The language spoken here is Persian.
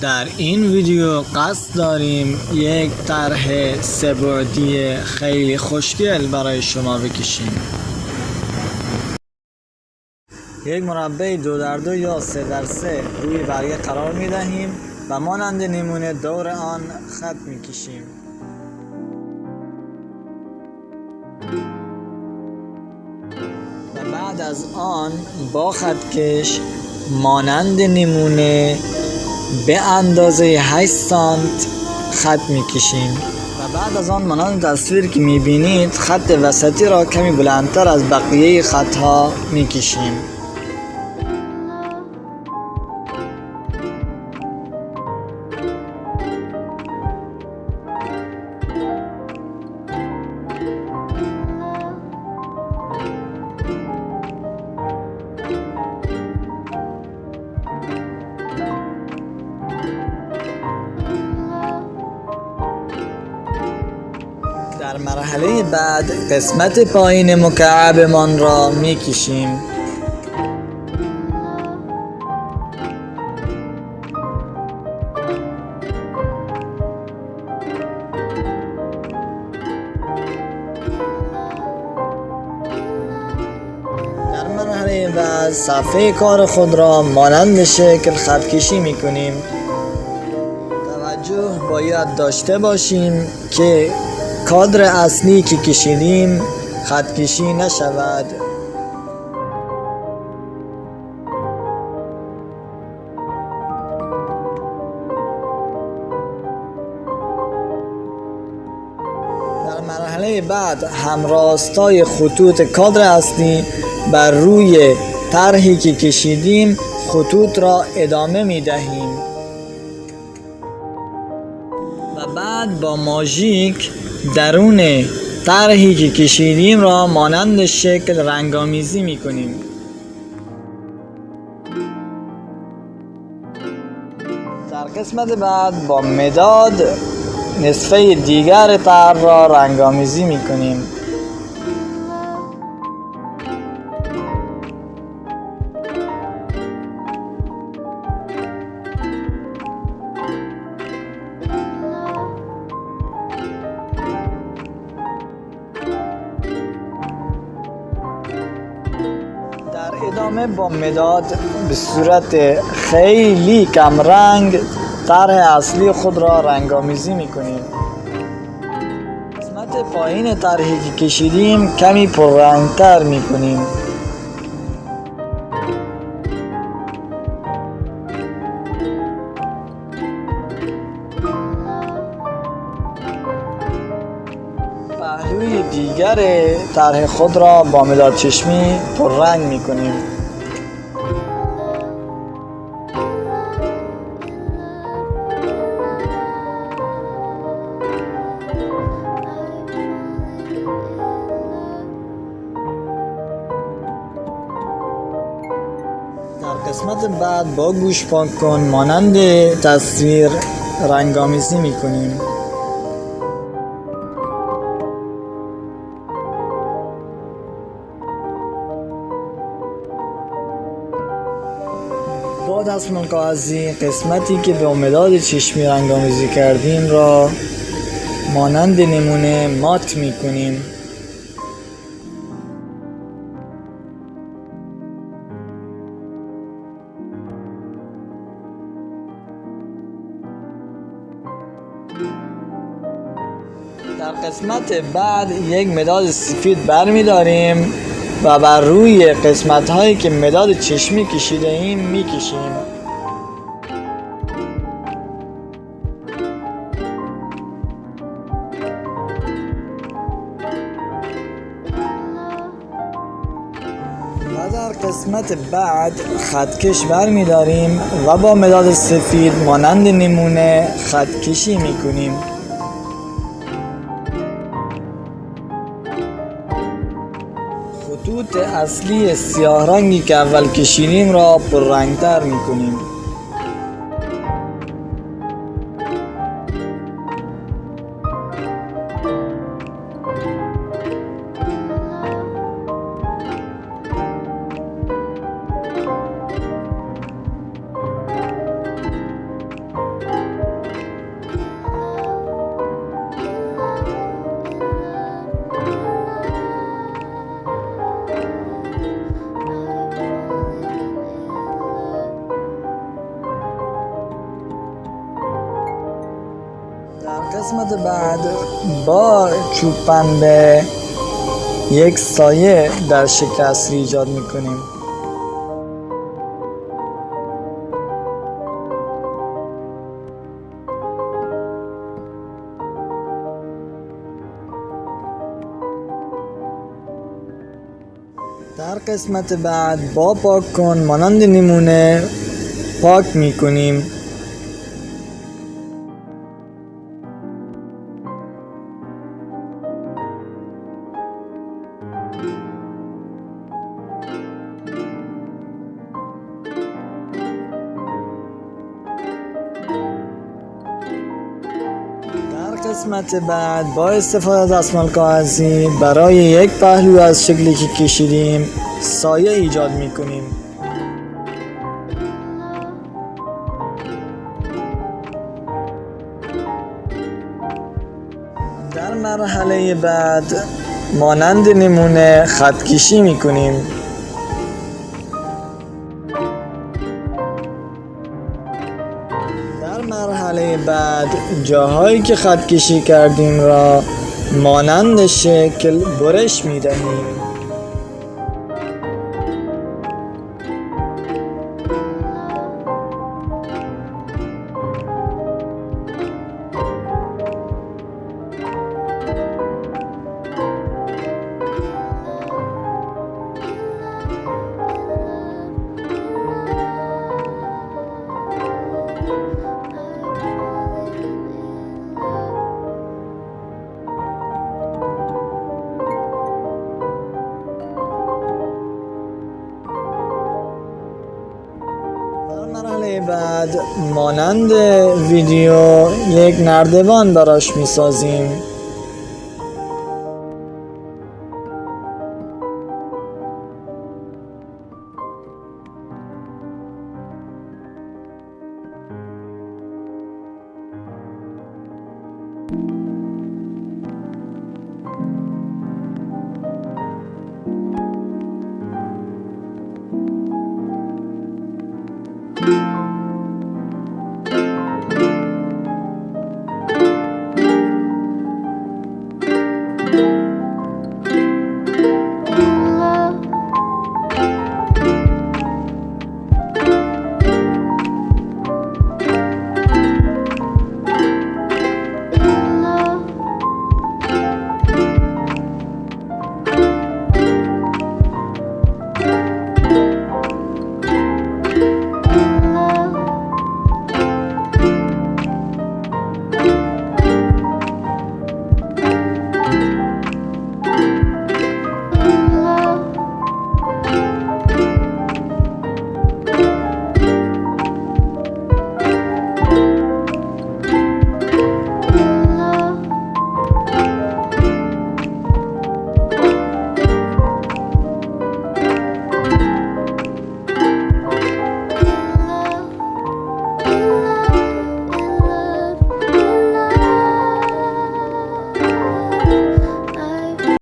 در این ویدیو قصد داریم یک طرح سه‌بعدی خیلی خوشگل برای شما بکشیم. یک مربع 2x2 یا 3x3 روی برگه قرار می دهیم و مانند نمونه دور آن خط می کشیم. و بعد از آن با خطکش مانند نمونه به اندازه 8 سانت خط میکشیم و بعد از آن مانند تصویر که میبینید خط وسطی را کمی بلندتر از بقیه خطها میکشیم. در مرحله بعد قسمت پایین مکعبمان را میکشیم. در مرحله بعد صفحه کار خود را مانند شکل خط کشی میکنیم. توجه باید داشته باشیم که کادر اصلی که کشیدیم خط کشی نشود. در مرحله بعد همراستای خطوط کادر اصلی بر روی طرحی که کشیدیم خطوط را ادامه می دهیم و بعد با ماژیک درون طرحی که کشیدیم را مانند شکل رنگامیزی می کنیم. در قسمت بعد با مداد نصفه دیگر طرح را رنگامیزی می کنیم. در ادامه با مداد به صورت خیلی کم رنگ طرح اصلی خود را رنگامیزی میکنیم. قسمت پایین طرحی که کشیدیم کمی پررنگتر میکنیم. پهلوی دیگر طرح خود را با مداد چشمی پررنگ میکنیم. در قسمت بعد با گوش پاک کن مانند تصویر رنگامیزی میکنیم. با دستمال کاغذی قسمتی که با مداد چشمی رنگامیزی کردیم را مانند نمونه مات میکنیم. در قسمت بعد یک مداد سفید برمی‌داریم و بر روی قسمت هایی که مداد چشمی کشیده ایم میکشیم. و در قسمت بعد خطکش برمی‌داریم و با مداد سفید مانند نمونه خطکشی میکنیم. خطوط اصلی سیاه رنگی که اول کشیدیم را پررنگتر میکنیم. قسمت بعد با چوب پنبه یک سایه در شکل اصلی ایجاد میکنیم. در قسمت بعد با پاک کن مانند نمونه پاک میکنیم. در قسمت بعد با استفاده از دستمال کاغذی برای یک پهلو از شکلی که کشیدیم سایه ایجاد میکنیم. در مرحله بعد مانند نمونه خط کشی میکنیم. در مرحله بعد جاهایی که خط کشی کردیم را مانند شکل برش میدهیم. مرحله بعد مانند ویدیو یک نردبان براش میسازیم.